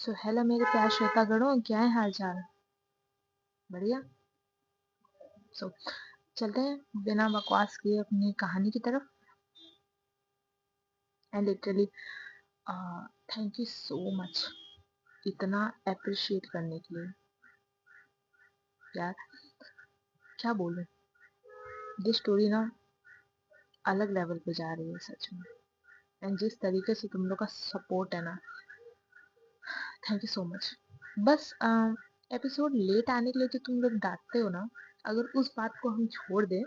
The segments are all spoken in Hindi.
सो हेलो मेरे प्यार श्रोतागणों, क्या है हाल चाल? बढ़िया। सो चलते हैं बिना बकवास किए अपनी कहानी की तरफ। And literally thank you so much इतना अप्रिशिएट करने के लिए। यार क्या बोलूं, ये स्टोरी ना अलग लेवल पे जा रही है सच में। एंड जिस तरीके से तुम लोग का सपोर्ट है ना, थैंक यू सो मच। बस एपिसोड लेट आने के लिए तो तुम लोग डांटते हो ना, अगर उस बात को हम छोड़ दें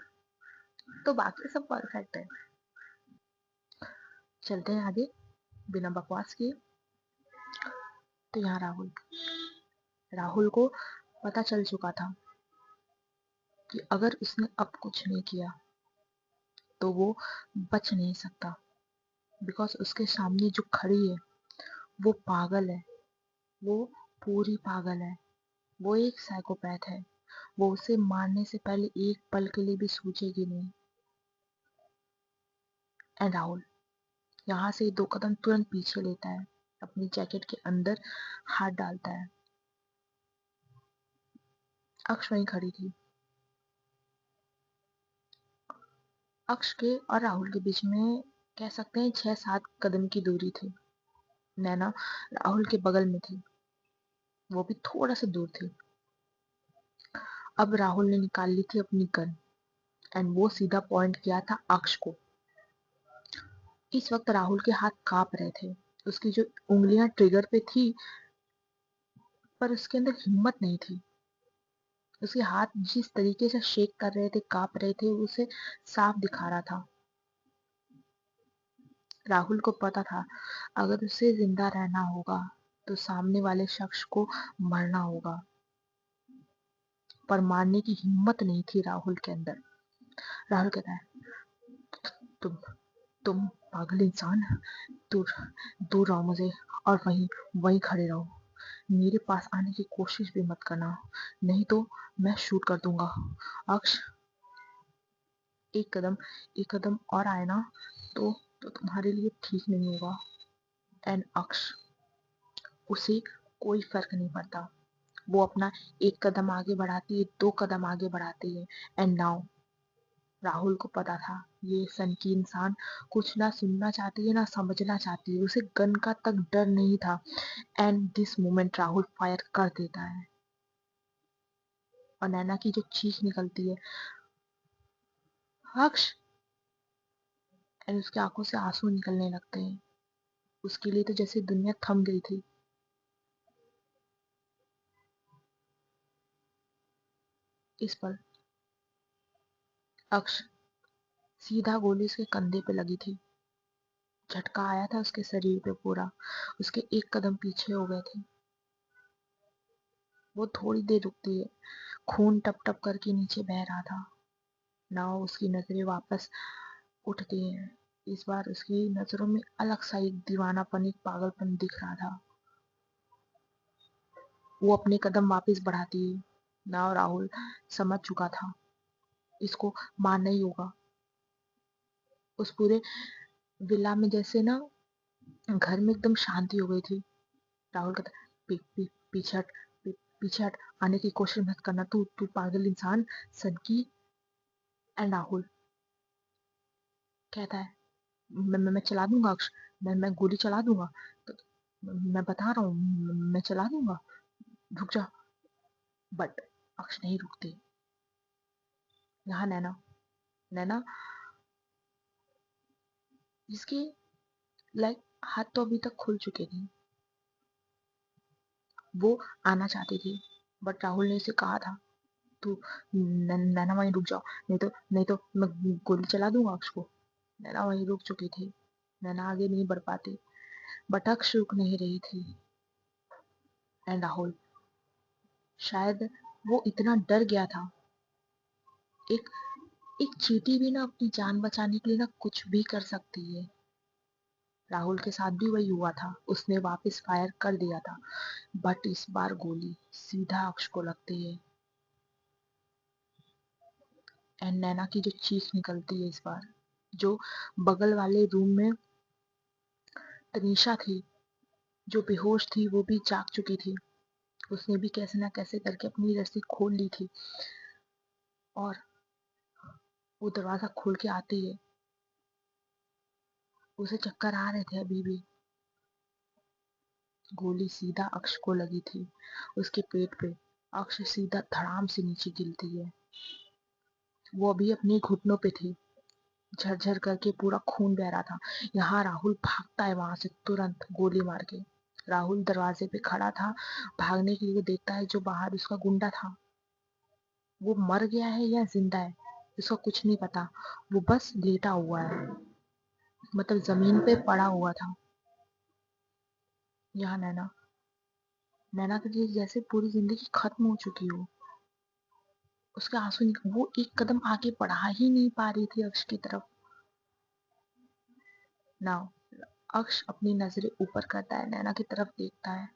तो बाकी सब परफेक्ट है। चलते हैं आगे बिना बकवास किए। तो यहाँ राहुल राहुल को पता चल चुका था कि अगर उसने अब कुछ नहीं किया तो वो बच नहीं सकता। बिकॉज उसके सामने जो खड़ी है वो पागल है, वो पूरी पागल है, वो एक साइकोपैथ है। वो उसे मारने से पहले एक पल के लिए भी सोचेगी नहीं। एंड राहुल यहाँ से 2 कदम तुरंत पीछे लेता है, अपनी जैकेट के अंदर हाथ डालता है। अक्ष वहीं खड़ी थी। अक्ष के और राहुल के बीच में कह सकते हैं 6-7 कदम की दूरी थी। नैना राहुल के बगल में थी, वो भी थोड़ा सा दूर थी। अब राहुल ने निकाल ली थी अपनी गन एंड वो सीधा पॉइंट किया था अक्ष को। इस वक्त राहुल के हाथ कांप रहे थे, उसकी जो उंगलियां ट्रिगर पे थी पर उसके अंदर हिम्मत नहीं थी। उसके हाथ जिस तरीके से शेक कर रहे थे, कांप रहे थे, उसे साफ दिखा रहा था। राहुल को पता था अगर उसे जिंदा रहना होगा तो सामने वाले शख्स को मरना होगा, पर मारने की हिम्मत नहीं थी राहुल के अंदर। राहुल कहता है, तुम तुम पागल इंसान, दूर दूर रहो मुझे, और वहीं वहीं खड़े रहो। मेरे पास आने की कोशिश भी मत करना, नहीं तो मैं शूट कर दूंगा। अक्ष एक कदम और आए ना तो तुम्हारे लिए ठीक नहीं होगा। एंड अक्ष उसे कोई फर्क नहीं पड़ता। वो अपना 1 कदम आगे बढ़ाती है, 2 कदम आगे बढ़ाती है। एंड नाउ राहुल को पता था ये सन की इंसान कुछ ना सुनना चाहती है ना समझना चाहती है, उसे गन का तक डर नहीं था। And this moment Rahul fire कर देता है और नैना की जो चीख निकलती है, अक्ष, एंड उसकी आंखों से आंसू निकलने लगते हैं। उसके लिए तो जैसे दुनिया थम गई थी। इस पल अक्ष सीधा गोली उसके कंधे पे लगी थी। झटका आया था उसके शरीर पे पूरा। उसके 1 कदम पीछे हो गए थे। वो थोड़ी देर रुकती है, खून टप टप करके नीचे बह रहा था। नाव उसकी नजरें वापस उठती हैं। इस बार उसकी नजरों में अलग सा एक दीवानापन, एक पागलपन दिख रहा था। वो अपने कदम वापस बढ़ाती है। नाव राहुल समझ चुका था इसको मारना ही होगा। उस पूरे विला में जैसे ना घर में एकदम शांति हो गई थी। राहुल कहता, पीछे हट, पीछे हट, आने की कोशिश मत करना, तू तू पागल इंसान। सनकी एंड राहुल कहता है, मैं चला दूंगा अक्ष, मैं गोली चला दूंगा, तो मैं बता रहा हूँ मैं चला दूंगा, रुक जा। बट अक्ष नहीं रुकती। यहाँ नैना नैना जिसके लाइक हाथ तो अभी तक खुल चुके थे, वो आना चाहती थी। बट राहुल ने उसे कहा था, तू नैना वहीं रुक जाओ, नहीं तो मैं गोली चला दूंगा अक्ष को। नैना वहीं रुक चुकी थी। नैना आगे नहीं बढ़ पाती, बट अक्ष रुक नहीं रही थी। एंड राहुल शायद वो इतना डर गया था। एक एक चींटी भी ना अपनी जान बचाने के लिए ना कुछ भी कर सकती है। राहुल के साथ भी वही हुआ था, उसने वापस फायर कर दिया था, बट इस बार गोली सीधा अक्ष को लगती है। एंड नैना की जो चीख निकलती है इस बार, जो बगल वाले रूम में तनीषा थी, जो बेहोश थी वो भी जाग चुकी थी। उसने भी कैसे ना कैसे करके अपनी रस्सी खोल ली थी और वो दरवाजा खोल के आती है। उसे चक्कर आ रहे थे अभी भी। गोली सीधा अक्ष को लगी थी, उसके पेट पे। अक्ष सीधा धड़ाम से नीचे गिरती है। वो अभी अपने घुटनों पे थी। झरझर करके पूरा खून बह रहा था। यहाँ राहुल भागता है वहां से तुरंत गोली मार के। राहुल दरवाजे पे खड़ा था, भागने के लिए देखता है जो बाहर उसका गुंडा था वो मर गया है या जिंदा है, उसको कुछ नहीं पता। वो बस लेटा हुआ है, मतलब जमीन पे पड़ा हुआ था। यहाँ नैना, नैना के लिए जैसे पूरी जिंदगी खत्म हो चुकी हो। उसके आंसू वो एक कदम आगे बढ़ा ही नहीं पा रही थी अक्ष की तरफ। ना, अक्ष अपनी नजरें ऊपर करता है, नैना की तरफ देखता है।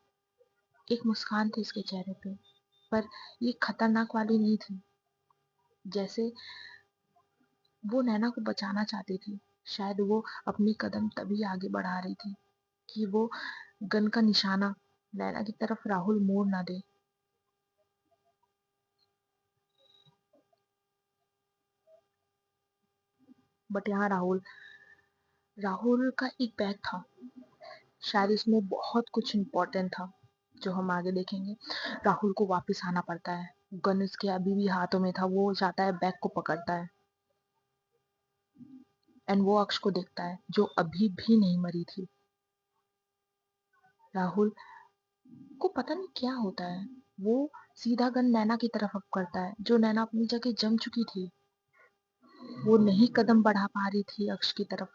एक मुस्कान थी उसके चेहरे पे, पर ये खतरनाक वाली नहीं थी। जैसे वो नैना को बचाना चाहती थी। शायद वो अपनी कदम तभी आगे बढ़ा रही थी कि वो गन का निशाना नैना की तरफ राहुल मोड़ ना दे। बट यहाँ राहुल, राहुल का एक बैग था। शायद इसमें बहुत कुछ इम्पोर्टेंट था जो हम आगे देखेंगे। राहुल को वापस आना पड़ता है। गन उसके अभी भी हाथों में था। वो जाता है बैग को पकड़ता है एंड वो अक्ष को देखता है जो अभी भी नहीं मरी थी। राहुल को पता नहीं क्या होता है। वो सीधा गन नैना की तरफ अप करता है जो नैना अपनी जगह जम चुकी थी। वो नहीं कदम बढ़ा पा रही थी अक्ष की तरफ।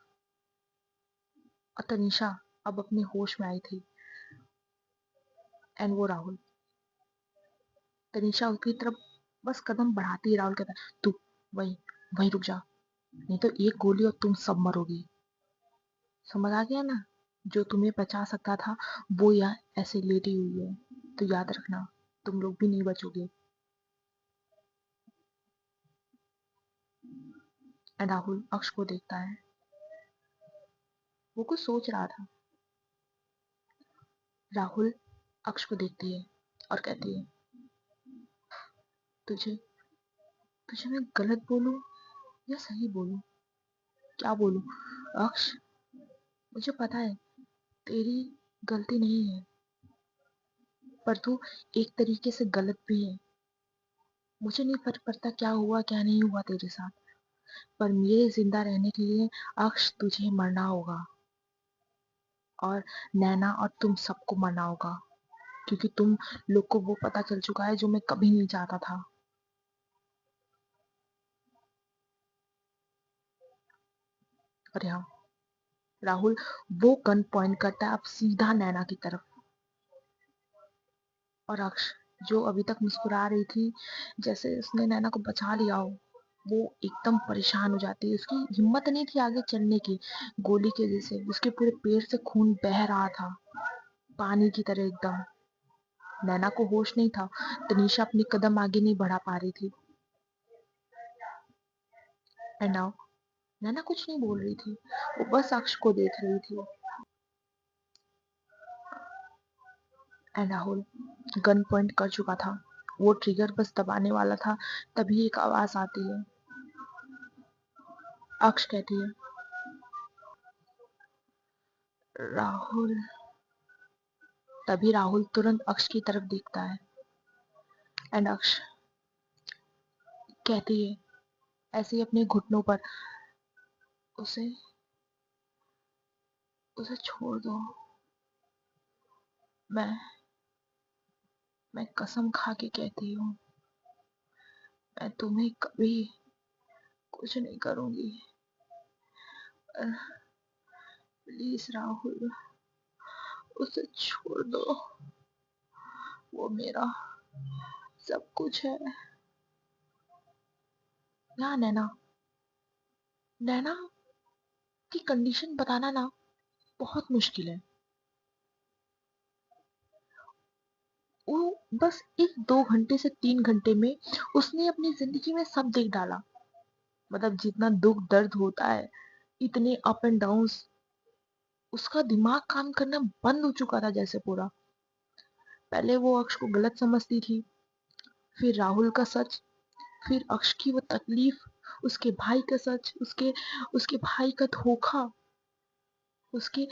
और तनिषा अब अपने होश में आई थी एंड वो राहुल। तनिषा उसकी तरफ बस कदम बढ़ाती है। राहुल कहता है तू वहीं वहीं रुक जा, नहीं तो एक गोली और तुम सब मरोगे। समझ आ गया ना, जो तुम्हें बचा सकता था वो यहाँ ऐसे लेटी हुई है, तो याद रखना तुम लोग भी नहीं बचोगे। एंड राहुल अक्ष को देखता है। वो कुछ सोच रहा था। राहुल अक्ष को देखती है और कहती है तुझे तुझे मैं गलत बोलूं या सही बोलूं, क्या बोलूं? अक्ष, मुझे पता है तेरी गलती नहीं है, पर तू एक तरीके से गलत भी है। मुझे नहीं फर्क पड़ता क्या हुआ क्या नहीं हुआ तेरे साथ, पर मेरे जिंदा रहने के लिए अक्ष तुझे मरना होगा और नैना और तुम सबको मरना होगा, क्योंकि तुम लोग को वो पता चल चुका है जो मैं कभी नहीं चाहता था। और यहाँ राहुल वो गन पॉइंट करता है अब सीधा नैना की तरफ। और अक्ष जो अभी तक मुस्कुरा रही थी जैसे उसने नैना को बचा लिया हो, वो एकदम परेशान हो जाती है। उसकी हिम्मत नहीं थी आगे चलने की। गोली की वजह से उसके पूरे पेट से खून बह रहा था, पानी की तरह एकदम। नैना को होश नहीं था। तनीषा अपनी कदम आगे नहीं बढ़ा पा रही थी। एंड नाउ नैना कुछ नहीं बोल रही थी, वो बस अक्ष को देख रही थी। एंड राहुल गन पॉइंट कर चुका था। वो ट्रिगर बस दबाने वाला था, तभी एक आवाज आती है। अक्ष कहती है राहुल। तभी राहुल तुरंत अक्ष की तरफ देखता है एंड अक्ष कहती है ऐसे ही अपने घुटनों पर, उसे उसे छोड़ दो। मैं मैं कसम खा के कहती हूँ, मैं तुम्हें कभी कुछ नहीं करूंगी। प्लीज राहुल, उसे छोड़ दो। वो मेरा सब कुछ है। यहाँ नैना, नैना की कंडीशन बताना ना बहुत मुश्किल है। वो बस एक 2 घंटे से 3 घंटे में उसने अपनी जिंदगी में सब देख डाला। मतलब जितना दुख दर्द होता है, इतने अप एंड डाउन्स उसका दिमाग काम करना बंद हो चुका था जैसे पूरा। पहले वो अक्ष को गलत समझती थी, फिर राहुल का सच, फिर अक्ष की वो तकलीफ, उसके भाई का सच, उसके उसके भाई का धोखा, उसके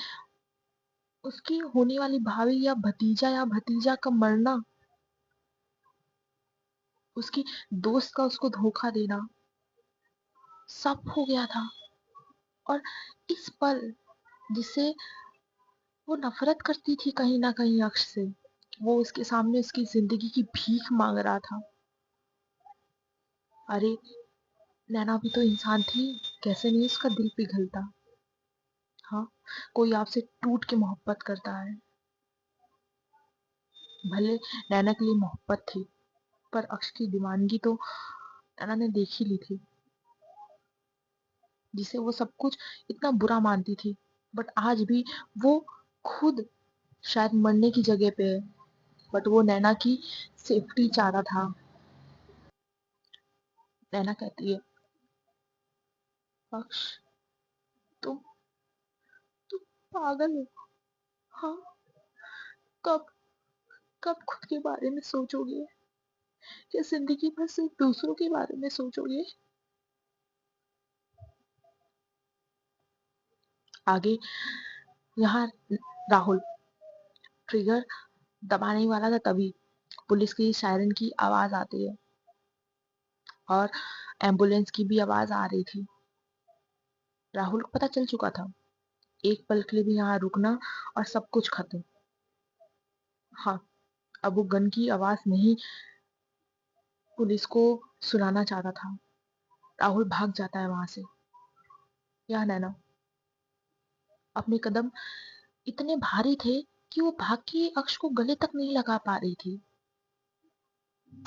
उसकी होने वाली भाभी या भतीजा का मरना, उसकी दोस्त का उसको धोखा देना, सब हो गया था। और इस पल जिसे वो नफरत करती थी कहीं ना कहीं अक्ष से, वो उसके सामने उसकी जिंदगी की भीख मांग रहा था। अरे नैना भी तो इंसान थी, कैसे नहीं उसका दिल पिघलता। हाँ, कोई आपसे टूट के मोहब्बत करता है, भले नैना के लिए मोहब्बत थी, पर अक्ष की दीवानगी तो नैना ने देख ही ली थी, जिसे वो सब कुछ इतना बुरा मानती थी। बट आज भी वो खुद शायद मरने की जगह पे है, बट वो नैना की सेफ्टी चाह रहा था। नैना कहती है, अक्ष, तुम तुम पागल हो। हाँ, कब कब खुद के बारे में सोचोगे, या जिंदगी भर सिर्फ दूसरों के बारे में सोचोगे। आगे यहाँ राहुल ट्रिगर दबाने वाला था, तभी पुलिस की सायरन की आवाज आती है और एम्बुलेंस की भी आवाज आ रही थी। राहुल को पता चल चुका था, एक पल के लिए भी यहाँ रुकना और सब कुछ खत्म। हाँ, अब वो गन की आवाज नहीं पुलिस को सुनाना चाहता था। राहुल भाग जाता है वहां से। यह नैना, अपने कदम इतने भारी थे कि वो भाग के अक्ष को गले तक नहीं लगा पा रही थी।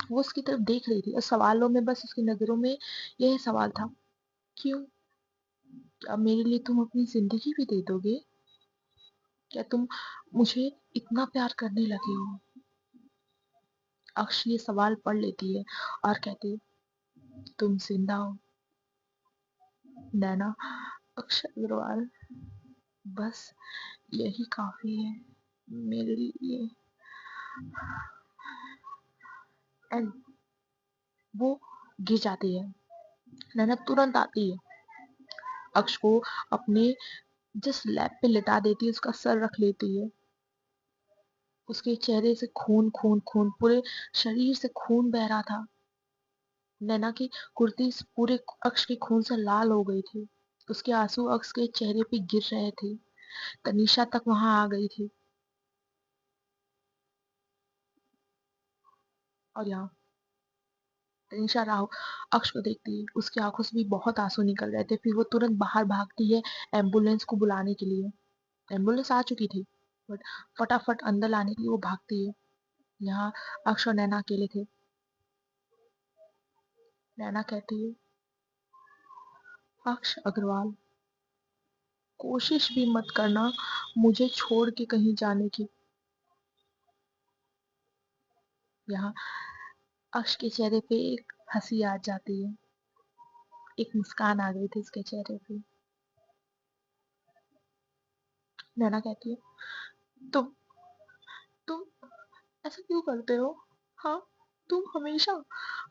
वो उसकी तरफ देख रही थी और सवालों में बस उसकी नजरों में यह सवाल था, क्यों? क्या मेरे लिए तुम अपनी जिंदगी भी दे दोगे? क्या तुम मुझे इतना प्यार करने लगे हो? अक्ष ये सवाल पढ़ लेती है और कहती है, तुम जिंदा हो नैना। अक्ष अग्रवाल, बस यही काफी है मेरे लिए। एंड वो गिर जाती है। नैना तुरंत आती है, अक्ष को अपने जिस लैब पे लिटा देती है, उसका सर रख लेती है। उसके चेहरे से खून खून खून, पूरे शरीर से खून बह रहा था। नैना की कुर्ती पूरे अक्ष के खून से लाल हो गई थी। उसके आंसू अक्ष के चेहरे पे गिर रहे थे। तनीषा तक वहां आ गई थी। और यहाँ तनीषा राव अक्ष को देखती है, उसकी आंखों से भी बहुत आंसू निकल रहे थे। फिर वो तुरंत बाहर भागती है एम्बुलेंस को बुलाने के लिए। एम्बुलेंस आ चुकी थी, बट फटाफट अंदर लाने के लिए वो भागती है। यहाँ अक्ष और नैना अकेले थे। नैना कहती है, अक्ष अग्रवाल, कोशिश भी मत करना मुझे छोड़ के कहीं जाने की। यहाँ अक्ष के चेहरे पे एक हंसी आ जाती है, एक मुस्कान आ गई थी उसके चेहरे पे। नैना कहती है, तुम तुम ऐसा क्यों करते हो? हाँ, तुम हमेशा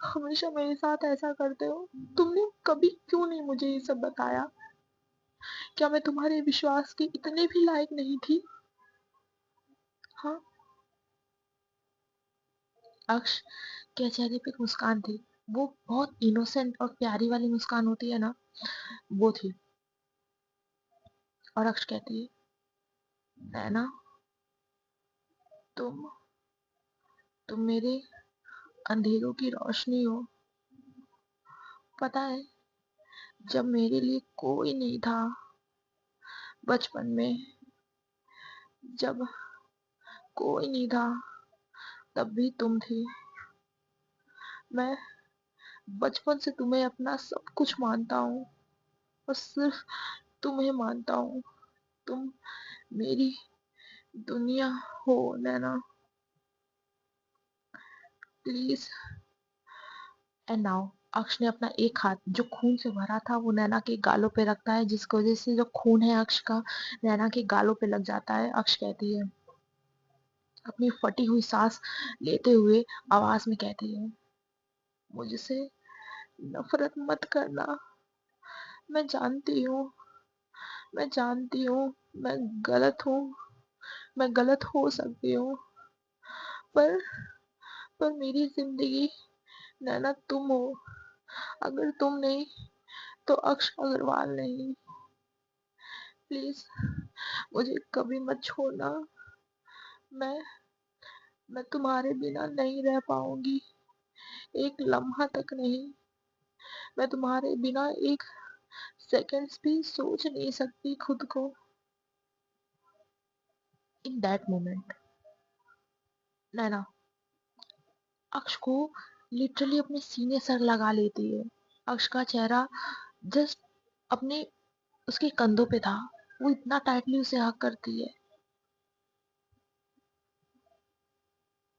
हमेशा मेरे साथ ऐसा करते हो। तुमने कभी क्यों नहीं मुझे ये सब बताया? क्या मैं तुम्हारे विश्वास की इतने भी लायक नहीं थी? हाँ। अक्ष के चेहरे पे एक मुस्कान थी, वो बहुत इनोसेंट और प्यारी वाली मुस्कान होती है ना, वो थी। और अक्ष कहती है ना, तुम तुम मेरे अंधेरों की रोशनी हो। पता है, जब मेरे लिए कोई नहीं था बचपन में, जब कोई नहीं था, तब भी तुम थी। मैं बचपन से तुम्हें अपना सब कुछ मानता हूँ, और सिर्फ तुम्हें मानता हूँ। तुम मेरी दुनिया हो नैना, प्लीज। एंड नाउ अक्ष ने अपना एक हाथ जो खून से भरा था वो नैना के गालों पे रखता है, जिसकी वजह से जो खून है अक्ष का नैना के गालों पे लग जाता है। अक्ष कहती है, अपनी फटी हुई सांस लेते हुए आवाज में कहती है, मुझसे नफरत मत करना। मैं जानती हूँ, मैं जानती हूँ, मैं गलत हूँ, मैं गलत हो सकती हूँ, पर पर मेरी जिंदगी नैना तुम हो। अगर तुम नहीं तो अक्ष अग्रवाल नहीं। प्लीज मुझे कभी मत छोड़ना। मैं मैं तुम्हारे बिना नहीं रह पाऊंगी, एक लम्हा तक नहीं। मैं तुम्हारे बिना एक सेकंड्स भी सोच नहीं सकती खुद को। इन दैट मोमेंट नैना अक्ष को लिटरली अपने सीने सर लगा लेती है। अक्ष का चेहरा जस्ट अपने उसके कंधों पे था, वो इतना टाइटली उसे हग करती है।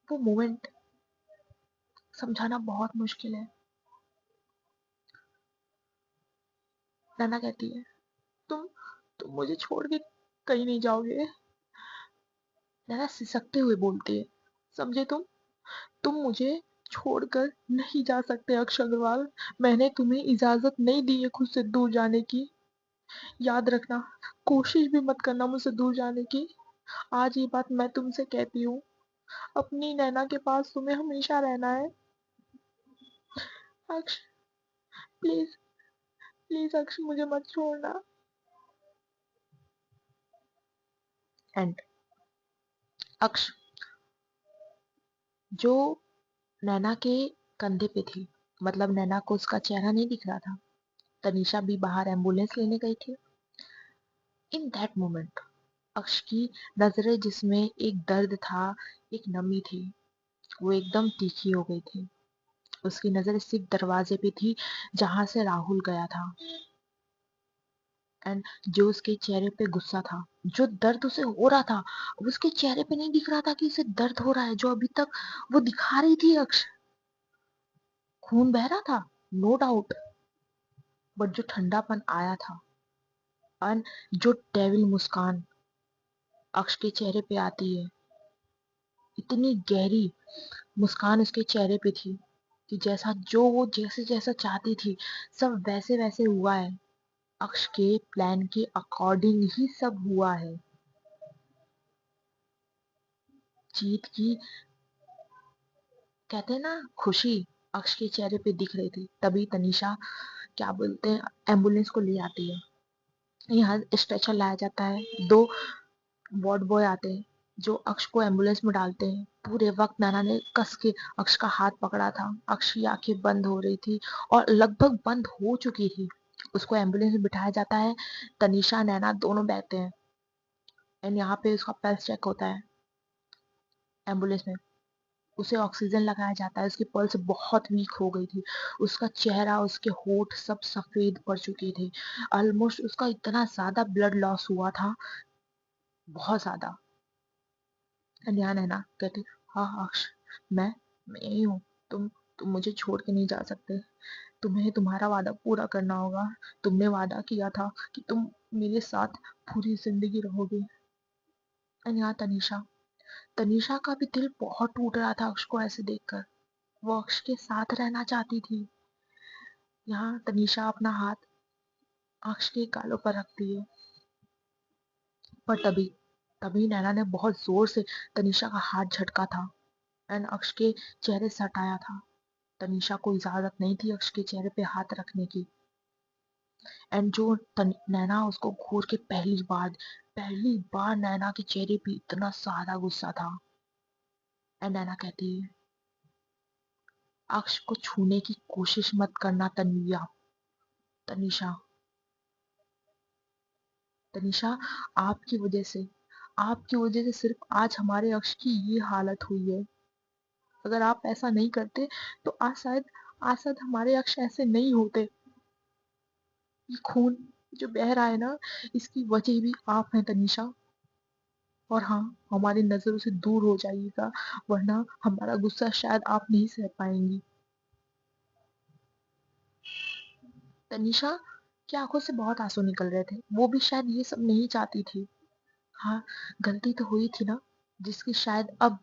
वो मोमेंट समझाना बहुत मुश्किल है। नैना कहती है, तुम तुम मुझे छोड़ के कहीं नहीं जाओगे। नैना सिसकते हुए बोलती है, समझे तुम मुझे छोड़कर नहीं जा सकते अक्ष अग्रवाल। मैंने तुम्हें इजाजत नहीं दी है खुद से दूर जाने की। याद रखना, कोशिश भी मत करना मुझसे दूर जाने की। आज ये बात मैं तुमसे कहती हूँ, अपनी नैना के पास तुम्हें हमेशा रहना है। अक्ष, प्लीज प्लीज अक्ष, मुझे मत छोड़ना। एंड अक्ष जो नैना के कंधे पे थी, मतलब नैना को उसका चेहरा नहीं दिख रहा था, तनीषा भी बाहर एम्बुलेंस लेने गई थी। इन दैट मोमेंट अक्ष की नजरें, जिसमें एक दर्द था, एक नमी थी, वो एकदम तीखी हो गई थी। उसकी नजर सिर्फ दरवाजे पे थी जहां से राहुल गया था। एंड जो उसके चेहरे पे गुस्सा था, जो दर्द उसे हो रहा था, उसके चेहरे पे नहीं दिख रहा था कि उसे दर्द हो रहा है, जो अभी तक वो दिखा रही थी अक्ष। खून बह रहा था, नो डाउट, बट जो ठंडापन आया था, एंड जो डेविल मुस्कान अक्ष के चेहरे पे आती है, इतनी गहरी मुस्कान उसके चेहरे पे थी कि जैसा जो वो जैसे जैसा चाहती थी सब वैसे वैसे हुआ है। अक्ष के प्लान के अकॉर्डिंग ही सब हुआ है। जीत की, कहते हैं ना, खुशी अक्ष के चेहरे पे दिख रही थी। तभी तनीषा, क्या बोलते हैं, एम्बुलेंस को ले आती है। यहाँ स्ट्रेचर लाया जाता है, दो वार्ड बॉय आते हैं जो अक्ष को एम्बुलेंस में डालते हैं। पूरे वक्त नैना ने कस के अक्ष का हाथ पकड़ा था। अक्ष की आंखें बंद हो रही थी और लगभग बंद हो चुकी थी। उसको एम्बुलेंस में बिठाया जाता है, तनीषा नैना दोनों बैठते हैं। एंड यहाँ पे उसका पल्स चेक होता है एम्बुलेंस में। उसे ऑक्सीजन लगाया जाता है। उसकी पल्स बहुत वीक हो गई थी। उसका चेहरा, उसके होठ सब सफेद पड़ चुके थे। ऑलमोस्ट उसका इतना ज्यादा ब्लड लॉस हुआ था, बहुत ज्यादा। अनजान है ना, कहती, हाँ अक्ष, मैं मैं यही हूँ। तुम मुझे छोड़ के नहीं जा सकते। तुम्हें तुम्हारा वादा पूरा करना होगा। तुमने वादा किया था कि तुम मेरे साथ पूरी जिंदगी रहोगे। यहाँ तनीषा तनीषा का भी दिल बहुत टूट रहा था अक्ष को ऐसे देखकर। वो अक्ष के साथ रहना चाहती थी। यहाँ तनीषा अपना हाथ अक्ष के गालों पर रखती है, पर तभी तभी नैना ने बहुत जोर से तनीषा का हाथ झटका था एंड अक्ष के चेहरे से हटाया था। तनीषा को इजाजत नहीं थी अक्ष के चेहरे पे हाथ रखने की। एंड जो नैना उसको घूर के पहली बार नैना के चेहरे पे इतना सारा गुस्सा था। एंड नैना कहती है, अक्ष को छूने की कोशिश मत करना तनीषा। तनीषा, आपकी वजह से आपकी वजह से सिर्फ आज हमारे अक्ष की ये हालत हुई है। अगर आप ऐसा नहीं करते तो आज शायद हमारे अक्ष ऐसे नहीं होते। ये खून जो बह रहा है ना, इसकी वजह भी आप हैं तनीषा। और हाँ, हमारी नजरों से दूर हो जाइएगा, वरना हमारा गुस्सा शायद आप नहीं सह पाएंगी। तनीषा की आंखों से बहुत आंसू निकल रहे थे। वो भी शायद ये सब नहीं चाहती थी। हाँ, गलती तो हुई थी ना, जिसकी शायद अब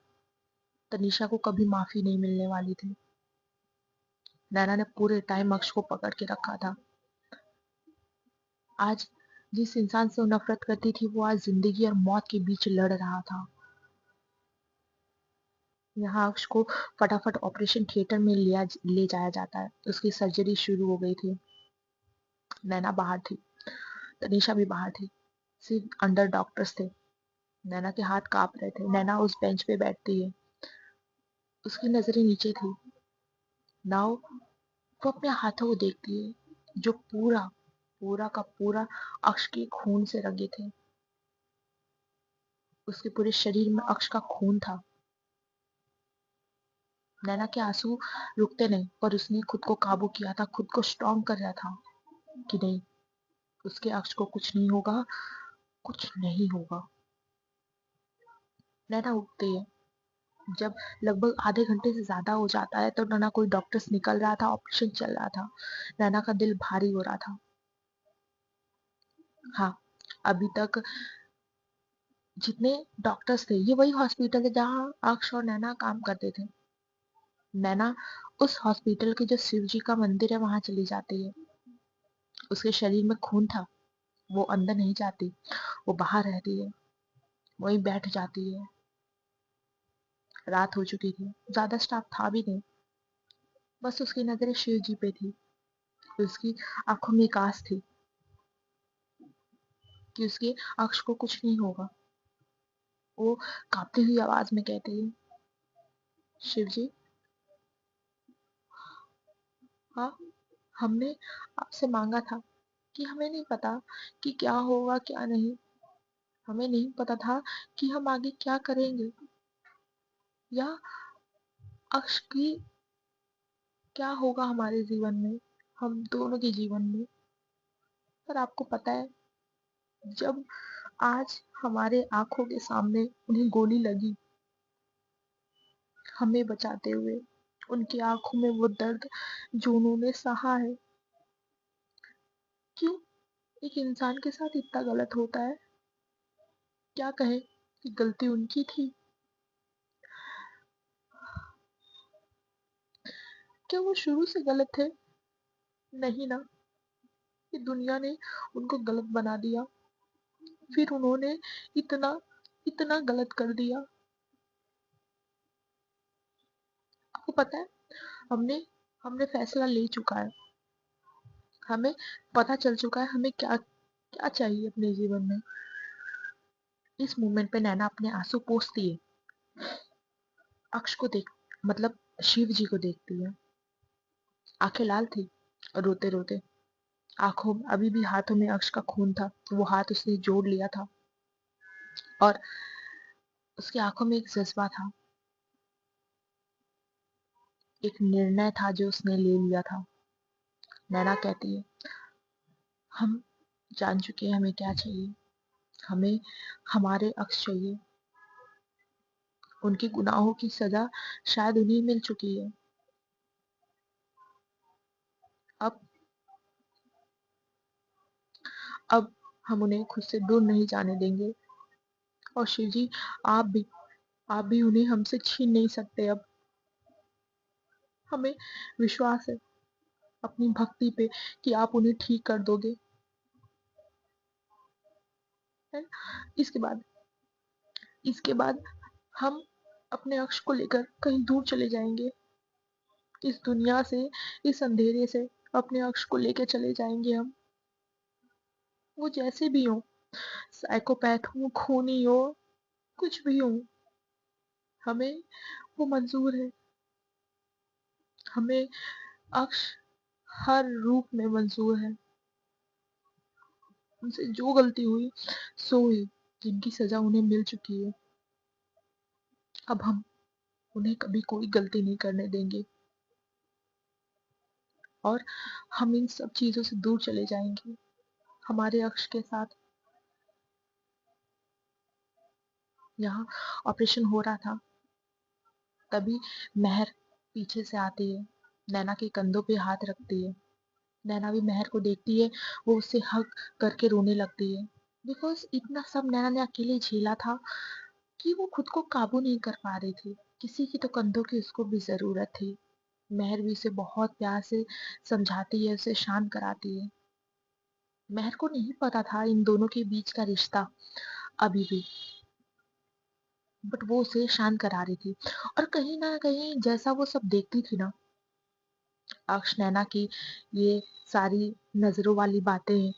तनीषा को कभी माफी नहीं मिलने वाली थी। नैना ने पूरे टाइम अक्ष को पकड़ के रखा था। आज जिस इंसान से वो नफरत करती थी, वो आज जिंदगी और मौत के बीच लड़ रहा था। यहाँ अक्ष को फटाफट ऑपरेशन थिएटर में ले जाया जाता है। उसकी सर्जरी शुरू हो गई थी। नैना बाहर थी, तनीषा भी बाहर थी। सिर्फ अंडर डॉक्टर्स थे। नैना के हाथ कांप रहे थे। नैना उस बेंच पे बैठती है। उसकी नजरें नीचे थी। नाव वो अपने हाथों को देखती है, जो पूरा पूरा का पूरा अक्ष के खून से रंगे थे। उसके पूरे शरीर में अक्ष का खून था। नैना के आंसू रुकते नहीं, पर उसने खुद को काबू किया था, खुद को स्ट्रॉन्ग कर रहा था कि नहीं, उसके अक्ष को कुछ नहीं होगा, कुछ नहीं होगा। नैना उठती है। जब लगभग आधे घंटे से ज्यादा हो जाता है, तो ना कोई डॉक्टर्स निकल रहा था, ऑपरेशन चल रहा था। नैना का दिल भारी हो रहा था। हाँ, अभी तक जितने डॉक्टर्स थे, ये वही हॉस्पिटल है जहाँ अक्ष और नैना काम करते थे। नैना उस हॉस्पिटल के जो शिव जी का मंदिर है, वहां चली जाती है। उसके शरीर में खून था, वो अंदर नहीं जाती, वो बाहर रहती है, वहीं बैठ जाती है। रात हो चुकी थी, ज्यादा स्टाफ था भी नहीं। बस उसकी नजरें शिव जी पे थी। उसकी आंखों में एक आस थी कि उसके अक्ष को कुछ नहीं होगा। वो कांपती हुई आवाज में कहती है, शिव जी, हाँ, हमने आपसे मांगा था कि हमें नहीं पता कि क्या होगा क्या नहीं। हमें नहीं पता था कि हम आगे क्या करेंगे, या अक्ष की क्या होगा हमारे जीवन में, हम दोनों के जीवन में। पर आपको पता है, जब आज हमारे आंखों के सामने उन्हें गोली लगी, हमें बचाते हुए, उनकी आंखों में वो दर्द जो उन्होंने सहा है, क्यों एक इंसान के साथ इतना गलत होता है। क्या कहें कि गलती उनकी थी। क्या वो शुरू से गलत थे? नहीं ना, ये दुनिया ने उनको गलत बना दिया, फिर उन्होंने इतना इतना गलत कर दिया। आपको पता है, हमने हमने फैसला ले चुका है। हमें पता चल चुका है हमें क्या क्या चाहिए अपने जीवन में। इस मोमेंट पे नैना अपने आंसू पोंछती है। अक्ष को देख, मतलब शिव जी को देखती है। आंखें लाल थी, रोते रोते। आंखों अभी भी हाथों में अक्ष का खून था। वो हाथ उसने जोड़ लिया था, और उसकी आंखों में एक जज्बा था, एक निर्णय था जो उसने ले लिया था। नैना कहती है, हम जान चुके हैं हमें क्या चाहिए। हमें हमारे अक्ष चाहिए। उनके गुनाहों की सजा शायद उन्हें मिल चुकी है। अब अब हम उन्हें खुद से दूर नहीं जाने देंगे। और शिव जी, आप भी आप भी उन्हें हमसे छीन नहीं सकते। अब हमें विश्वास है अपनी भक्ति पे कि आप उन्हें ठीक कर दोगे। है? इसके बाद इसके बाद हम अपने अक्ष को लेकर कहीं दूर चले जाएंगे, इस दुनिया से, इस अंधेरे से। अपने अक्ष को लेकर चले जाएंगे हम। वो जैसे भी हो, साइकोपैथ हो, खूनी हो, कुछ भी हो, हमें वो मंजूर है। हमें अक्ष हर रूप में मंजूर है। उनसे जो गलती हुई सो हुई, जिनकी सजा उन्हें मिल चुकी है। अब हम उन्हें कभी कोई गलती नहीं करने देंगे, और हम इन सब चीजों से दूर चले जाएंगे हमारे अक्ष के साथ। यहाँ ऑपरेशन हो रहा था, तभी महर पीछे से आती है, नैना के कंधों पे हाथ रखती है। नैना भी मेहर को देखती है, वो उससे हग करके रोने लगती है। बिकॉज इतना सब नैना ने अकेले झेला था कि वो खुद को काबू नहीं कर पा रही थी। किसी की तो कंधों की उसको भी जरूरत थी। मेहर भी उसे बहुत प्यार से समझाती है, उसे शांत कराती है। मेहर को नहीं पता था इन दोनों के बीच का रिश्ता अभी भी, बट वो उसे शांत करा रही थी। और कहीं ना कहीं जैसा वो सब देखती थी ना, अक्ष नैना की ये सारी नजरों वाली बातें,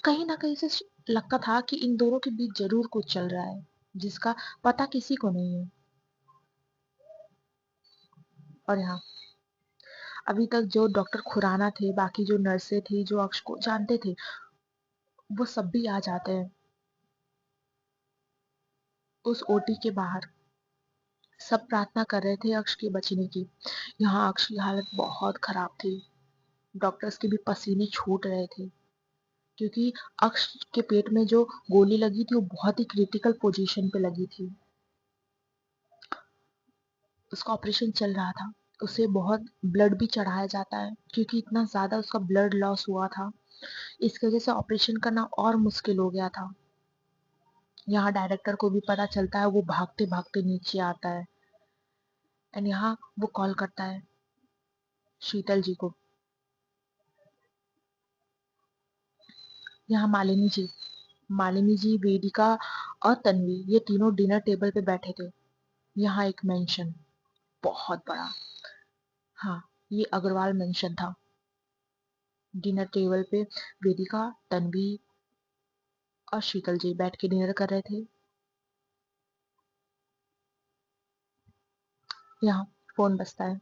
कहीं ना कहीं से लगता था कि इन दोनों के बीच जरूर कुछ चल रहा है जिसका पता किसी को नहीं है। और यहाँ अभी तक जो डॉक्टर खुराना थे, बाकी जो नर्सें थी जो अक्ष को जानते थे, वो सब भी आ जाते हैं उस ओटी के बाहर। सब प्रार्थना कर रहे थे अक्ष के बचने की। यहाँ अक्ष की हालत बहुत खराब थी। डॉक्टर्स के भी पसीने छूट रहे थे, क्योंकि अक्ष के पेट में जो गोली लगी थी वो बहुत ही क्रिटिकल पोजीशन पे लगी थी। उसका ऑपरेशन चल रहा था। उसे बहुत ब्लड भी चढ़ाया जाता है, क्योंकि इतना ज्यादा उसका ब्लड लॉस हुआ था। इसकी वजह से ऑपरेशन करना और मुश्किल हो गया था। यहाँ डायरेक्टर को भी पता चलता है, वो भागते भागते नीचे आता है। एंड यहाँ वो कॉल करता है शीतल जी को। यहाँ मालिनी जी, वेदिका और तन्वी, ये तीनों डिनर टेबल पे बैठे थे। यहाँ एक मेंशन बहुत बड़ा, हाँ, ये अग्रवाल मेंशन था। डिनर टेबल पे वेदिका, तन्वी और शीतल जी बैठ के डिनर कर रहे थे। यहाँ फोन बजता है।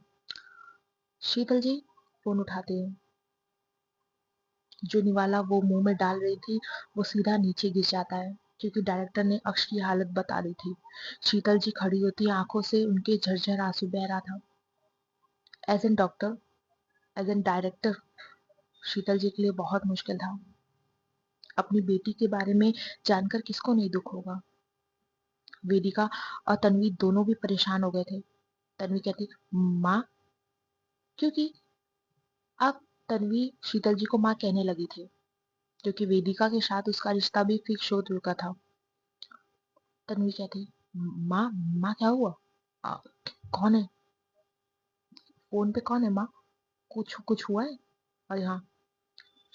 शीतल जी फोन उठाते हैं। जो निवाला वो मुंह में डाल रही थी वो सीधा नीचे गिर जाता है, क्योंकि डायरेक्टर ने अक्ष की हालत बता दी थी। शीतल जी खड़ी होती है, आंखों से उनके झरझर आंसू बह रहा था। As an doctor, as an director, Sheetal ji के लिए बहुत मुश्किल था। अपनी बेटी के बारे में जानकर किसको नहीं दुख होगा। वेदिका और तन्वी दोनों भी परेशान हो गए थे। तन्वी कहती माँ, क्योंकि अब तन्वी शीतल जी को माँ कहने लगी थी, क्योंकि वेदिका के साथ उसका रिश्ता भी फिक्स हो चुका था। तन्वी कहती माँ, माँ क्या हुआ? आ, कौन है फोन पे? कौन है माँ? कुछ कुछ हुआ है? और यहाँ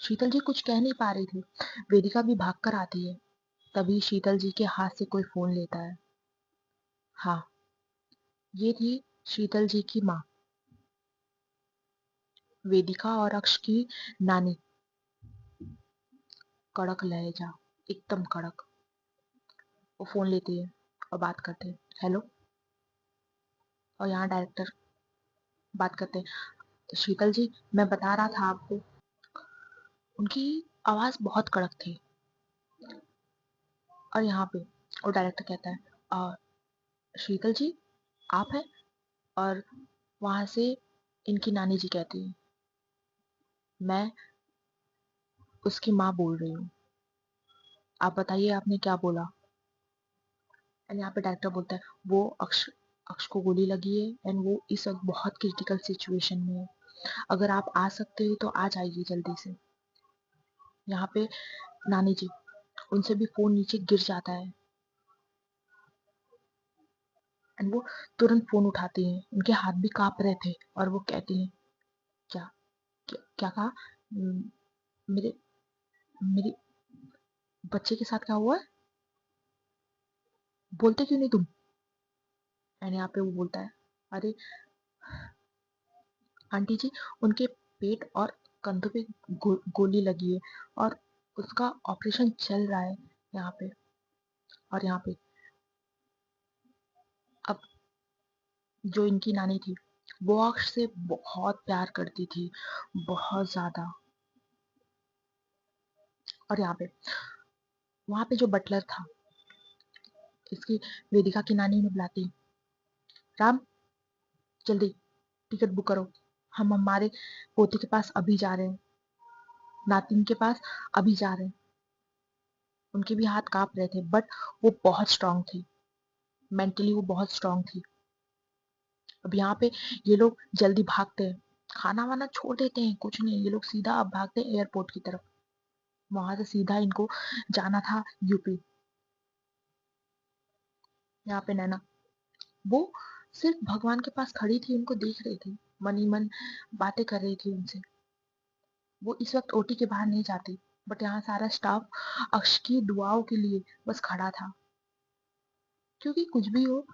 शीतल जी कुछ कह नहीं पा रही थी। वेदिका भी भाग कर आती है। तभी शीतल जी के हाथ से कोई फोन लेता है। हाँ, ये थी शीतल जी की माँ, वेदिका और अक्ष की नानी। कड़क लहजा, एकदम कड़क। वो फोन लेती है और बात करते हैं, हेलो। और यहाँ डायरेक्टर बात करते हैं, शीतल जी मैं बता रहा था आपको। उनकी आवाज बहुत कड़क थी। और यहाँ पे और डायरेक्टर कहता है, शीतल जी आप हैं? और वहां से इनकी नानी जी कहती है, मैं उसकी माँ बोल रही हूँ। आप बताइए आपने क्या बोला? एंड यहाँ पे डायरेक्टर बोलता है, वो अक्ष अक्ष को गोली लगी है एंड वो इस वक्त बहुत क्रिटिकल सिचुएशन में है। अगर आप आ सकते हो तो आ जाइए जल्दी से। यहाँ पे नानी जी, उनसे भी फोन नीचे गिर जाता है एंड वो तुरंत फोन उठाती हैं। उनके हाथ भी कांप रहे थे और वो कहती हैं, क्या क्या कहा? मेरे मेरी बच्चे के साथ क्या हुआ है? बोलते क्यों नहीं तुम? एंड यहाँ पे वो बोलता है, अरे आंटी जी, उनके पेट और कंधों पे गोली लगी है और उसका ऑपरेशन चल रहा है यहाँ पे। और यहाँ पे अब जो इनकी नानी थी, वो अक्ष से बहुत प्यार करती थी, बहुत ज्यादा। और यहाँ पे वहां पे जो बटलर था, इसकी वेदिका की नानी ने बुलाती, राम जल्दी टिकट बुक करो, हम हमारे पोते के पास अभी जा रहे हैं, नातिन के पास अभी जा रहे हैं। उनके भी हाथ कांप रहे थे, बट वो बहुत स्ट्रांग थी, मेंटली वो बहुत स्ट्रांग थी। अब यहाँ पे ये लोग जल्दी भागते हैं। खाना वाना छोड़ देते हैं, कुछ नहीं, ये लोग सीधा अब भागते हैं एयरपोर्ट की तरफ। वहां से सीधा इनको जाना था यूपी। यहाँ पे नैना, वो सिर्फ भगवान के पास खड़ी थी, उनको देख रही थी, मन ही मन बातें कर रही थी उनसे। वो इस वक्त ओटी के बाहर नहीं जाती, बट यहाँ सारा स्टाफ अक्ष की दुआओं के लिए बस खड़ा था। क्योंकि कुछ भी हो,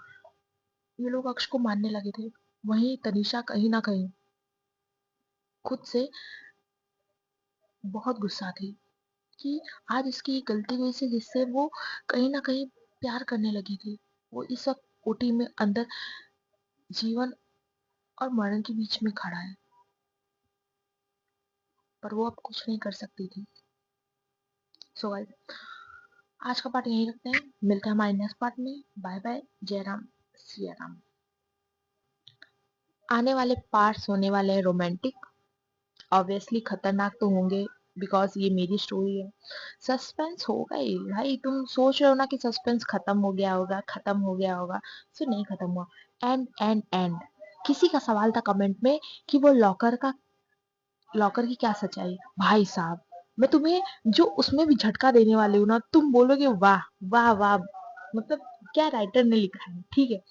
ये लोग अक्ष को मानने लगे थे। वहीं तनीषा कहीं ना कहीं खुद से बहुत गुस्सा थी कि आज इसकी एक गलती हुई से जिससे वो कहीं ना कहीं प्यार करने लगी थी। वो इस वक्त ओटी में अंदर जीवन और मरण के बीच में खड़ा है, पर वो अब कुछ नहीं कर सकती थी। सो गाइस, आज का पार्ट यहीं रखते हैं, मिलते हैं हमारे नेक्स्ट पार्ट में। बाय बाय, जय राम, सिया राम। आने वाले पार्ट्स होने वाले हैं रोमांटिक, ऑब्वियसली खतरनाक तो होंगे, बिकॉज ये मेरी स्टोरी है। सस्पेंस होगा ही भाई, तुम सोच रहे हो ना कि सस्पेंस खत्म हो गया होगा, खत्म हो गया होगा, सो नहीं खत्म हुआ। एंड एंड एंड, किसी का सवाल था कमेंट में कि वो लॉकर की क्या सच्चाई है? भाई साहब, मैं तुम्हें जो उसमें भी झटका देने वाली हूँ ना, तुम बोलोगे वाह वाह वाह, मतलब क्या राइटर ने लिखा है, ठीक है।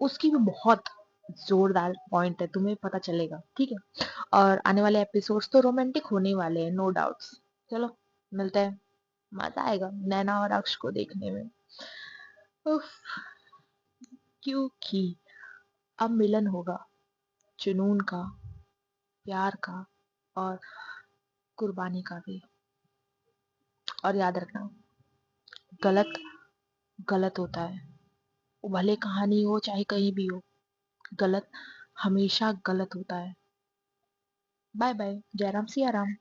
उसकी भी बहुत जोरदार पॉइंट है, तुम्हें पता चलेगा, ठीक है। और आने वाले एपिसोड्स तो रोमांटिक होने वाले हैं, नो डाउट्स। चलो, मिलते हैं, मजा आएगा नैना और अक्ष को देखने में। उफ, क्योंकि अब मिलन होगा, जुनून का, प्यार का, और कुर्बानी का भी। और याद रखना, गलत गलत होता है, वो भले कहानी हो चाहे कहीं भी हो, गलत हमेशा गलत होता है। बाय बाय, जय राम सिया राम।